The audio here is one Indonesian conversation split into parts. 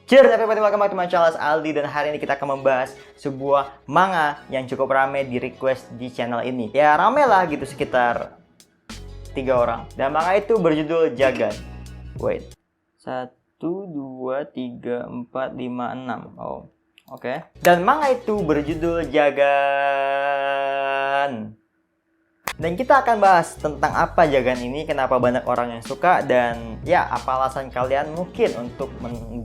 Cheers everybody, welcome back to my channel, Aldi. Dan hari ini kita akan membahas sebuah manga yang cukup rame di request di channel ini. Ya rame lah gitu, sekitar 3 orang. Dan manga itu berjudul Jagan. Wait, 1, 2, 3, 4, 5, 6. Oh, oke. Dan manga itu berjudul Jagan. Dan kita akan bahas tentang apa Jagan ini, kenapa banyak orang yang suka, dan ya apa alasan kalian mungkin untuk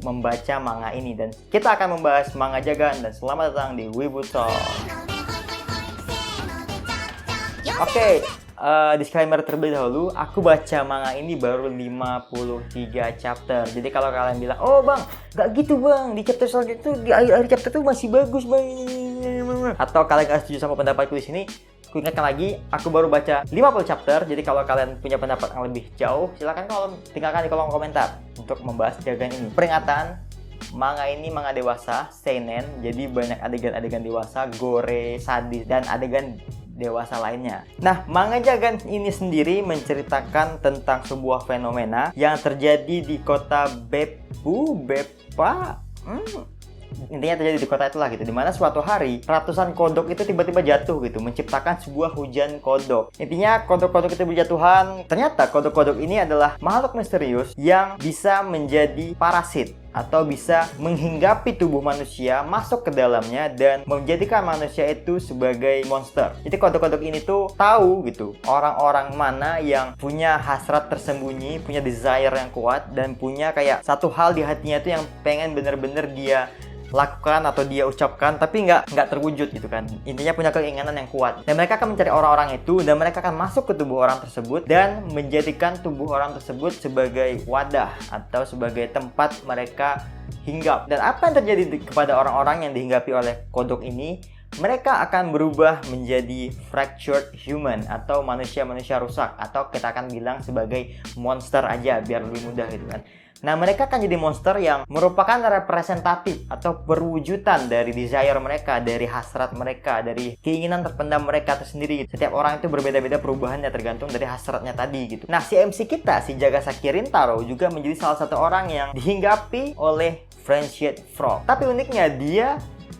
membaca manga ini. Dan kita akan membahas manga Jagan, dan selamat datang di Wibu Talk. Oke, disclaimer terlebih dahulu, aku baca manga ini baru 53 chapter. Jadi kalau kalian bilang, oh bang, gak gitu bang, di chapter selanjutnya di akhir chapter itu masih bagus bang, atau kalian gak setuju sama pendapatku di sini, aku ingatkan lagi, aku baru baca 50 chapter. Jadi kalau kalian punya pendapat yang lebih jauh, silahkan tinggalkan di kolom komentar untuk membahas Jagan ini. Peringatan, manga ini manga dewasa, seinen, jadi banyak adegan-adegan dewasa, gore, sadis, dan adegan dewasa lainnya. Nah, manga Jagan ini sendiri menceritakan tentang sebuah fenomena yang terjadi di kota Beppa. Intinya terjadi di kota itulah gitu, dimana suatu hari ratusan kodok itu tiba-tiba jatuh gitu, menciptakan sebuah hujan kodok. Intinya kodok-kodok itu berjatuhan. Ternyata kodok-kodok ini adalah makhluk misterius yang bisa menjadi parasit atau bisa menghinggapi tubuh manusia, masuk ke dalamnya dan menjadikan manusia itu sebagai monster. Jadi kodok-kodok ini tuh tahu gitu orang-orang mana yang punya hasrat tersembunyi, punya desire yang kuat, dan punya kayak satu hal di hatinya itu yang pengen bener-bener dia lakukan atau dia ucapkan tapi nggak terwujud gitu kan. Intinya punya keinginan yang kuat, dan mereka akan mencari orang-orang itu, dan mereka akan masuk ke tubuh orang tersebut dan menjadikan tubuh orang tersebut sebagai wadah atau sebagai tempat mereka hinggap. Dan apa yang terjadi kepada orang-orang yang dihinggapi oleh kodok ini? Mereka akan berubah menjadi fractured human atau manusia-manusia rusak, atau kita akan bilang sebagai monster aja biar lebih mudah gitu kan. Nah, mereka akan jadi monster yang merupakan representatif atau perwujudan dari desire mereka, dari hasrat mereka, dari keinginan terpendam mereka tersendiri. Setiap orang itu berbeda-beda perubahannya tergantung dari hasratnya tadi gitu. Nah, si MC kita, si Jagasaki Rintaro, juga menjadi salah satu orang yang dihinggapi oleh Friendship Frog. Tapi uniknya dia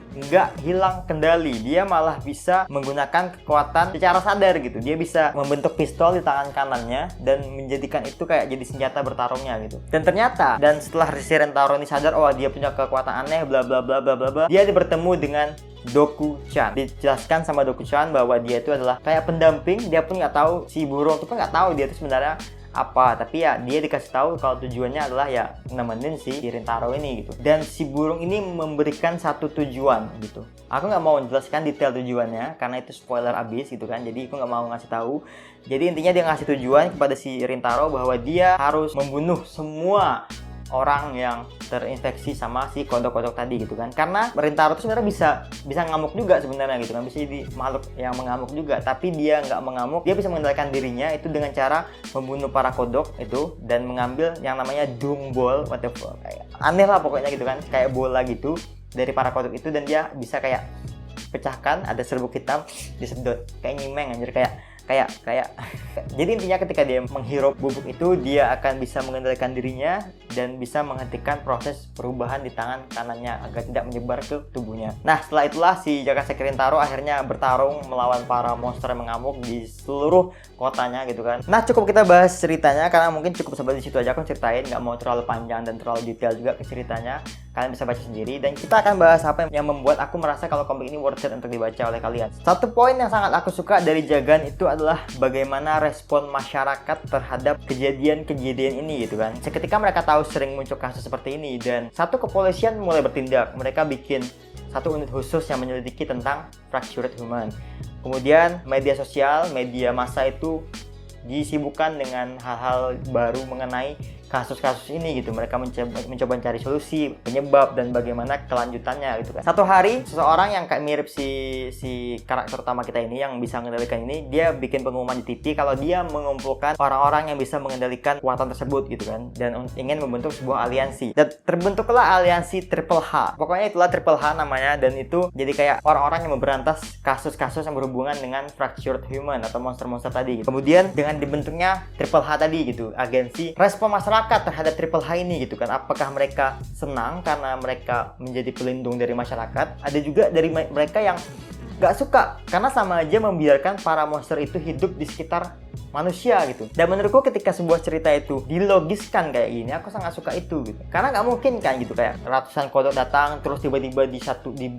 nggak hilang kendali, dia malah bisa menggunakan kekuatan secara sadar gitu. Dia bisa membentuk pistol di tangan kanannya dan menjadikan itu kayak jadi senjata bertarungnya gitu. Dan ternyata, dan setelah si Rintaro ini sadar, oh dia punya kekuatan aneh, bla bla bla bla bla bla, dia bertemu dengan Doku-chan. Dijelaskan sama Doku-chan bahwa dia itu adalah kayak pendamping. Dia pun nggak tahu, si burung itu pun nggak tahu dia itu sebenarnya apa, tapi ya dia dikasih tahu kalau tujuannya adalah ya nemenin si Rintaro ini gitu. Dan si burung ini memberikan satu tujuan gitu. Aku nggak mau menjelaskan detail tujuannya karena itu spoiler abis gitu kan, jadi aku nggak mau ngasih tahu. Jadi intinya dia ngasih tujuan kepada si Rintaro bahwa dia harus membunuh semua orang yang terinfeksi sama si kodok-kodok tadi gitu kan. Karena Rintaro itu sebenarnya bisa ngamuk juga sebenarnya gitu kan, bisa jadi makhluk yang mengamuk juga, tapi dia nggak mengamuk. Dia bisa mengendalikan dirinya itu dengan cara membunuh para kodok itu dan mengambil yang namanya dung ball, whatever, kayak aneh lah pokoknya gitu kan, kayak bola gitu dari para kodok itu, dan dia bisa kayak pecahkan, ada serbuk hitam, disedot kayak nyimeng anjir, kayak jadi intinya ketika dia menghirup bubuk itu, dia akan bisa mengendalikan dirinya dan bisa menghentikan proses perubahan di tangan kanannya agar tidak menyebar ke tubuhnya. Nah, setelah itulah si Jagasaki Rintaro akhirnya bertarung melawan para monster yang mengamuk di seluruh kotanya gitu kan. Nah, cukup kita bahas ceritanya karena mungkin cukup sampai di situ aja aku ceritain, nggak mau terlalu panjang dan terlalu detail juga ke ceritanya. Kalian bisa baca sendiri, dan kita akan bahas apa yang membuat aku merasa kalau komik ini worth it untuk dibaca oleh kalian. Satu poin yang sangat aku suka dari Jagan itu adalah bagaimana respon masyarakat terhadap kejadian-kejadian ini gitu kan. Seketika mereka tahu sering muncul kasus seperti ini, dan satu kepolisian mulai bertindak. Mereka bikin satu unit khusus yang menyelidiki tentang fractured human. Kemudian media sosial, media massa itu disibukkan dengan hal-hal baru mengenai kasus-kasus ini gitu. Mereka mencoba mencari solusi, penyebab, dan bagaimana kelanjutannya gitu kan. Satu hari seseorang yang kayak mirip si karakter utama kita ini yang bisa mengendalikan ini, dia bikin pengumuman di TV kalau dia mengumpulkan orang-orang yang bisa mengendalikan kekuatan tersebut gitu kan, dan ingin membentuk sebuah aliansi. Dan terbentuklah aliansi Triple H. Pokoknya itulah Triple H namanya, dan itu jadi kayak orang-orang yang memberantas kasus-kasus yang berhubungan dengan fractured human atau monster-monster tadi gitu. Kemudian dengan dibentuknya Triple H tadi gitu, agensi, respon masyarakat masyarakat terhadap Triple H ini gitu kan. Apakah mereka senang karena mereka menjadi pelindung dari masyarakat? Ada juga dari mereka yang gak suka karena sama aja membiarkan para monster itu hidup di sekitar manusia gitu. Dan menurutku ketika sebuah cerita itu dilogiskan kayak gini, aku sangat suka itu gitu. Karena nggak mungkin kan gitu, kayak ratusan kodok datang terus tiba-tiba di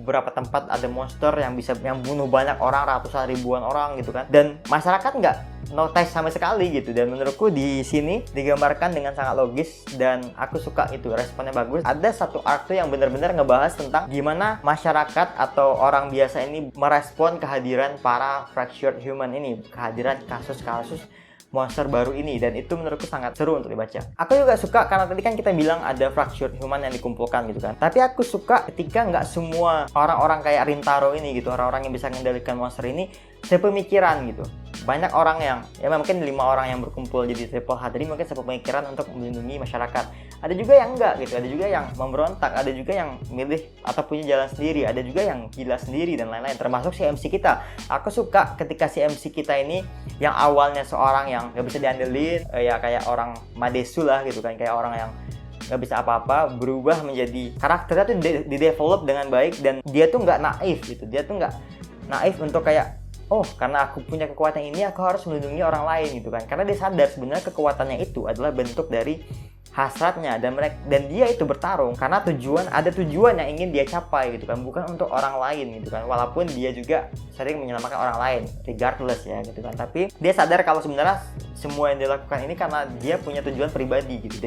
beberapa tempat ada monster yang bunuh banyak orang, ratusan ribuan orang gitu kan. Dan masyarakat nggak notice sama sekali gitu. Dan menurutku di sini digambarkan dengan sangat logis dan aku suka itu, responnya bagus. Ada satu arc tuh yang benar-benar ngebahas tentang gimana masyarakat atau orang biasa ini merespon kehadiran para fractured human ini, kehadiran kasus-kasus monster baru ini, dan itu menurutku sangat seru untuk dibaca. Aku juga suka karena tadi kan kita bilang ada fractured human yang dikumpulkan gitu kan. Tapi aku suka ketika nggak semua orang-orang kayak Rintaro ini gitu, orang-orang yang bisa mengendalikan monster ini sepemikiran gitu. Banyak orang yang, ya mungkin 5 orang yang berkumpul jadi Triple H tadi mungkin sepemikiran untuk melindungi masyarakat. Ada juga yang enggak gitu, ada juga yang memberontak, ada juga yang milih atau punya jalan sendiri, ada juga yang gila sendiri dan lain-lain, termasuk si MC kita. Aku suka ketika si MC kita ini yang awalnya seorang yang gak bisa diandelin, ya kayak orang Madesu lah gitu kan, kayak orang yang gak bisa apa-apa, berubah menjadi karakternya tuh di-develop dengan baik, dan dia tuh nggak naif gitu, dia tuh nggak naif untuk kayak oh, karena aku punya kekuatan ini, aku harus melindungi orang lain gitu kan. Karena dia sadar sebenarnya kekuatannya itu adalah bentuk dari hasratnya, dan dia itu bertarung karena ada tujuan yang ingin dia capai gitu kan, bukan untuk orang lain gitu kan. Walaupun dia juga sering menyelamatkan orang lain regardless ya gitu kan, tapi dia sadar kalau sebenarnya semua yang dilakukan ini karena dia punya tujuan pribadi gitu.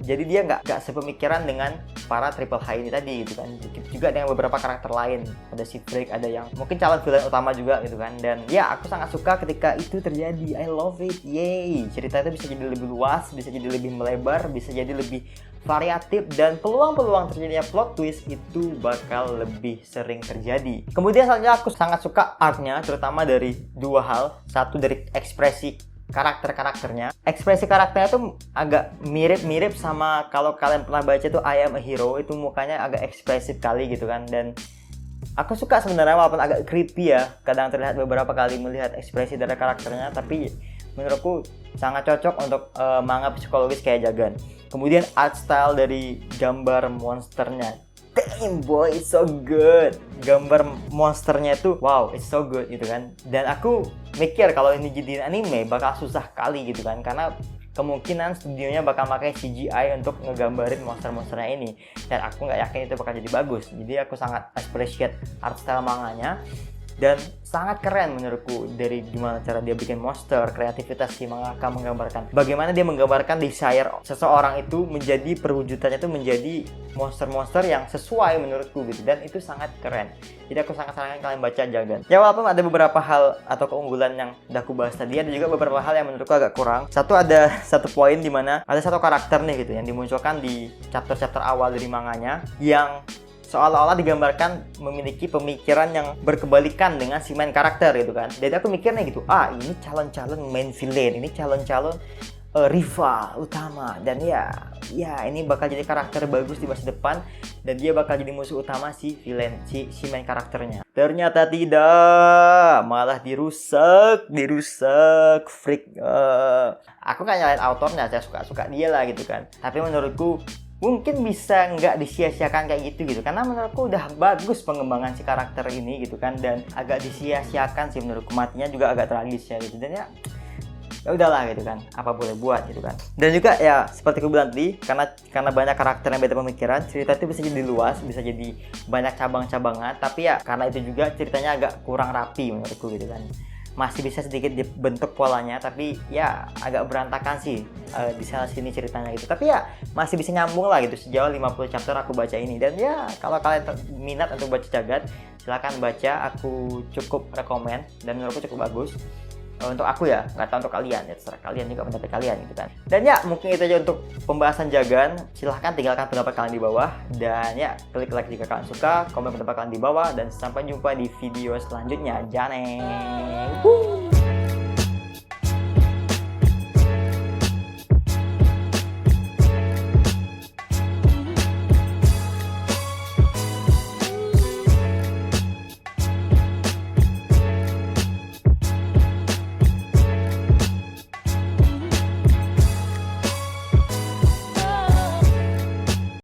Jadi dia nggak sepemikiran dengan para Triple H ini tadi gitu kan. Juga dengan beberapa karakter lain, ada si Freak, ada yang mungkin calon villain utama juga gitu kan. Dan ya aku sangat suka ketika itu terjadi. I love it, yay. Cerita itu bisa jadi lebih luas, bisa jadi lebih melebar, bisa jadi lebih variatif, dan peluang-peluang terjadinya plot twist itu bakal lebih sering terjadi. Kemudian selanjutnya aku sangat suka arc-nya, terutama dari dua hal. Satu dari ekspresi karakternya. Ekspresi karakternya tuh agak mirip-mirip sama kalau kalian pernah baca tuh I Am a Hero, itu mukanya agak ekspresif kali gitu kan. Dan aku suka sebenarnya, walaupun agak creepy ya, kadang terlihat beberapa kali melihat ekspresi dari karakternya, tapi menurutku sangat cocok untuk manga psikologis kayak Jagan. Kemudian art style dari gambar monsternya, damn boy, it's so good. Gambar monsternya itu wow, it's so good gitu kan. Dan aku mikir kalau ini jadi anime bakal susah kali gitu kan, karena kemungkinan studionya bakal pakai CGI untuk ngegambarin monster-monsternya ini, dan aku nggak yakin itu bakal jadi bagus. Jadi aku sangat appreciate art style manganya, dan sangat keren menurutku dari gimana cara dia bikin monster, kreativitas si mangaka menggambarkan bagaimana dia menggambarkan desire seseorang itu menjadi perwujudannya itu menjadi monster-monster yang sesuai menurutku gitu, dan itu sangat keren. Jadi aku sangat sarankan kalian baca Jagan. Ya walaupun ada beberapa hal atau keunggulan yang udah aku bahas tadi, ada juga beberapa hal yang menurutku agak kurang. Ada satu poin di mana ada satu karakter nih gitu yang dimunculkan di chapter-chapter awal dari manganya, yang seolah-olah digambarkan memiliki pemikiran yang berkebalikan dengan si main karakter gitu kan. Jadi aku mikirnya gitu, ini calon-calon main villain, ini calon-calon rival utama, dan ya ini bakal jadi karakter bagus di masa depan, dan dia bakal jadi musuh utama si villain, si main karakternya. Ternyata tidak, malah dirusak Freak. Aku kan nyalain autornya, saya suka dia lah gitu kan. Tapi menurutku mungkin bisa nggak disia-siakan kayak gitu karena menurutku udah bagus pengembangan si karakter ini gitu kan, dan agak disia-siakan sih menurutku, matinya juga agak tragis ya gitu. Dan ya udahlah gitu kan, apa boleh buat gitu kan. Dan juga ya seperti aku bilang tadi, karena banyak karakter yang beda pemikiran, cerita itu bisa jadi luas, bisa jadi banyak cabang-cabangan, tapi ya karena itu juga ceritanya agak kurang rapi menurutku gitu kan. Masih bisa sedikit dibentuk polanya, tapi ya agak berantakan sih di sana sini ceritanya gitu. Tapi ya masih bisa nyambung lah gitu sejauh 50 chapter aku baca ini. Dan ya kalau kalian minat untuk baca Jagat, silahkan baca, aku cukup rekomen dan menurutku cukup bagus. Untuk aku ya, nggak tahu untuk kalian ya, terserah kalian juga pendapat kalian gitu kan. Dan ya mungkin itu aja untuk pembahasan Jagan. Silahkan tinggalkan pendapat kalian di bawah, dan ya klik like jika kalian suka, komen pendapat kalian di bawah, dan sampai jumpa di video selanjutnya. Jangan.